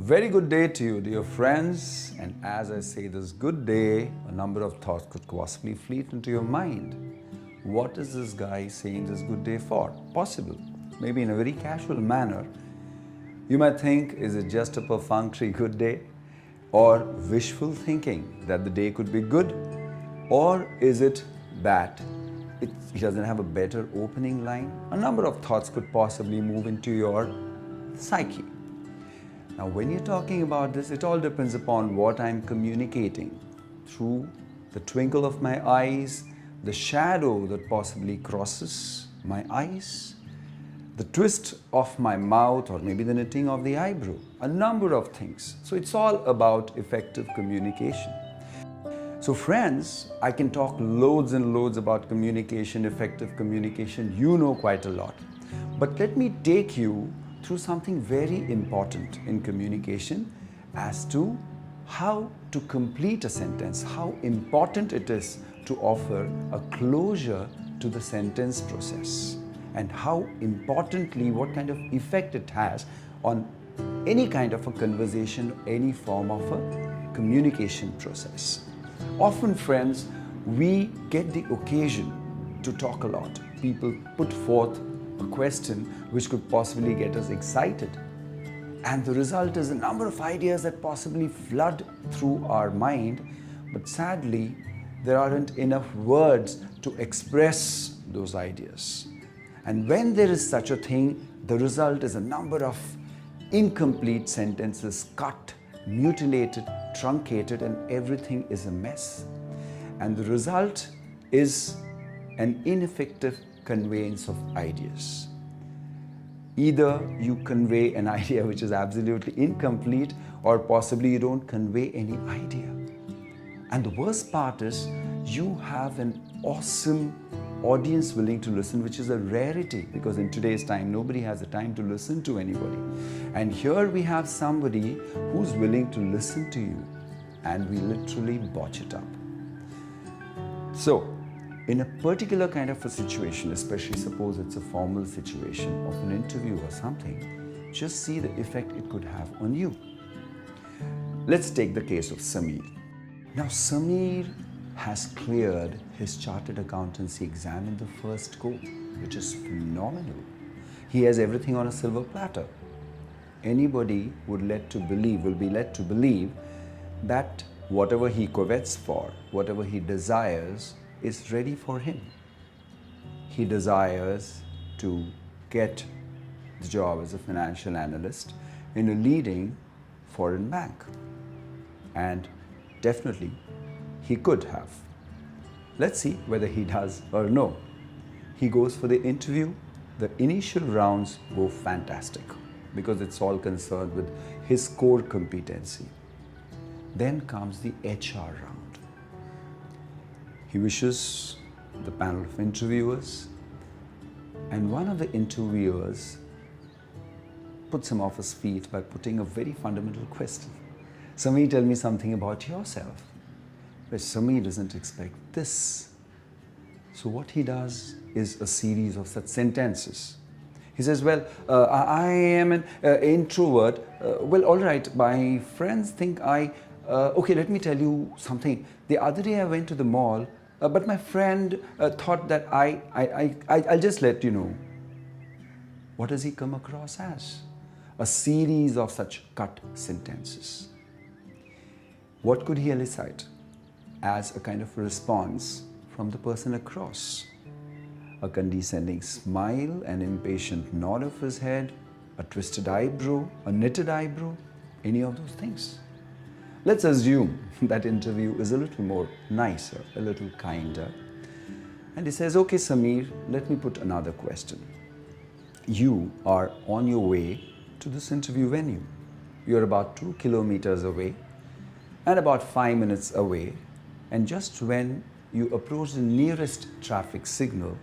very good day to you, dear friends. And as I say this good day, a number of thoughts could possibly fleet into your mind. What is this guy saying this good day for? Possible, maybe in a very casual manner. You might think, is it just a perfunctory good day? Or wishful thinking that the day could be good? Or is it that he doesn't have a better opening line? A number of thoughts could possibly move into your psyche. Now, when you're talking about this, it all depends upon what I'm communicating through the twinkle of my eyes, the shadow that possibly crosses my eyes, the twist of my mouth, or maybe the knitting of the eyebrow, a number of things. So it's all about effective communication. So friends, I can talk loads and loads about communication, effective communication. You know quite a lot. But let me take you through something very important in communication as to how to complete a sentence, how important it is to offer a closure to the sentence process, and how importantly, what kind of effect it has on any kind of a conversation, any form of a communication process. Often, friends, we get the occasion to talk a lot. People put forth a question which could possibly get us excited. And the result is a number of ideas that possibly flood through our mind. But sadly, there aren't enough words to express those ideas. And when there is such a thing, the result is a number of incomplete sentences, cut, mutilated, truncated, and everything is a mess. And the result is an ineffective conveyance of ideas. Either you convey an idea which is absolutely incomplete, or possibly you don't convey any idea. And the worst part is you have an awesome audience willing to listen, which is a rarity, because in today's time nobody has the time to listen to anybody. And here we have somebody who's willing to listen to you, and we literally botch it up. So in a particular kind of a situation, especially suppose it's a formal situation of an interview or something, just see the effect it could have on you. Let's take the case of Samir. Now, Samir has cleared his chartered accountancy exam in the first go, which is phenomenal. He has everything on a silver platter. Anybody will be led to believe that whatever he covets for, whatever he desires, is ready for him. He desires to get the job as a financial analyst in a leading foreign bank. And definitely he could have. Let's see whether he does or no. He goes for the interview. The initial rounds go fantastic because it's all concerned with his core competency. Then comes the HR round. He wishes the panel of interviewers, and one of the interviewers puts him off his feet by putting a very fundamental question. Sammy, tell me something about yourself. But Sammy doesn't expect this. So what he does is a series of such sentences. He says, well, I am an introvert. Well, all right, my friends think okay, let me tell you something. The other day I went to the mall, but my friend thought that I'll just let you know. What does he come across as? A series of such cut sentences. What could he elicit as a kind of response from the person across? A condescending smile, an impatient nod of his head, a twisted eyebrow, a knitted eyebrow, any of those things. Let's assume that interview is a little more nicer, a little kinder. And he says, okay, Samir, let me put another question. You are on your way to this interview venue. You're about 2 kilometers away and about 5 minutes away. And just when you approach the nearest traffic signal,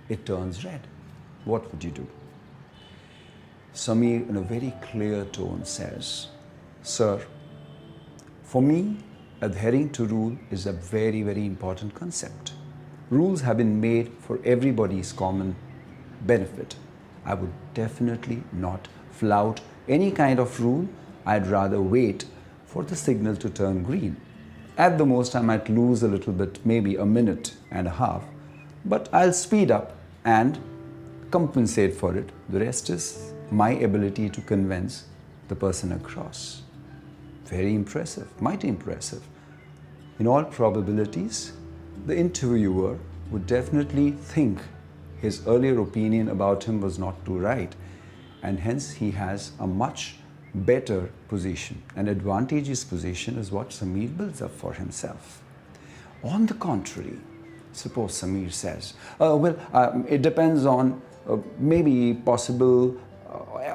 it turns red. What would you do? Samir, in a very clear tone, says, sir, for me, adhering to rule is a very, very important concept. Rules have been made for everybody's common benefit. I would definitely not flout any kind of rule I'd rather wait for the signal to turn green. At the most, I might lose a little bit, maybe a minute and a half, but I'll speed up and compensate for it. The rest is my ability to convince the person across. Very impressive, mighty impressive. In all probabilities, the interviewer would definitely think his earlier opinion about him was not too right, and hence he has a much better position. An advantageous position is what Samir builds up for himself. On the contrary, suppose Samir says, it depends on maybe possible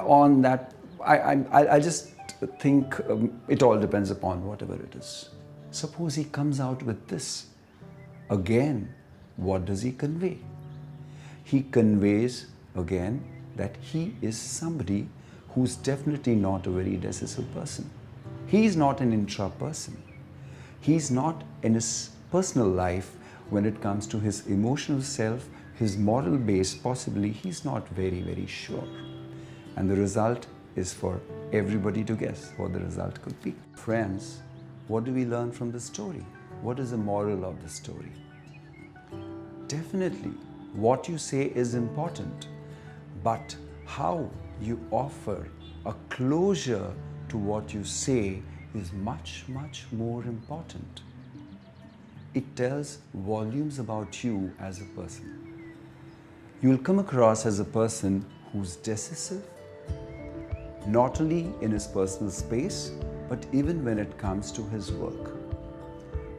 on that. I just think it all depends upon whatever it is. Suppose he comes out with this. Again, what does he convey? He conveys again that he is somebody who's definitely not a very decisive person. He's not an intra person. He's not in his personal life when it comes to his emotional self, his moral base, possibly he's not very, very sure. And the result is for everybody to guess what the result could be. Friends, what do we learn from the story? What is the moral of the story? Definitely, what you say is important, but how you offer a closure to what you say is much, much more important. It tells volumes about you as a person. You will come across as a person who's decisive, not only in his personal space, but even when it comes to his work.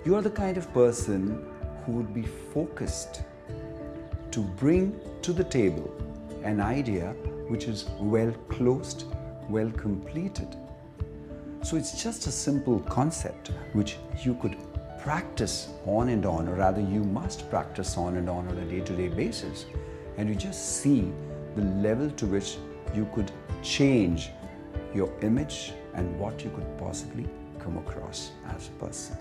You are the kind of person who would be focused to bring to the table an idea which is well closed, well completed. So it's just a simple concept which you could practice on and on, or rather you must practice on and on a day-to-day basis, and you just see the level to which you could change your image and what you could possibly come across as a person.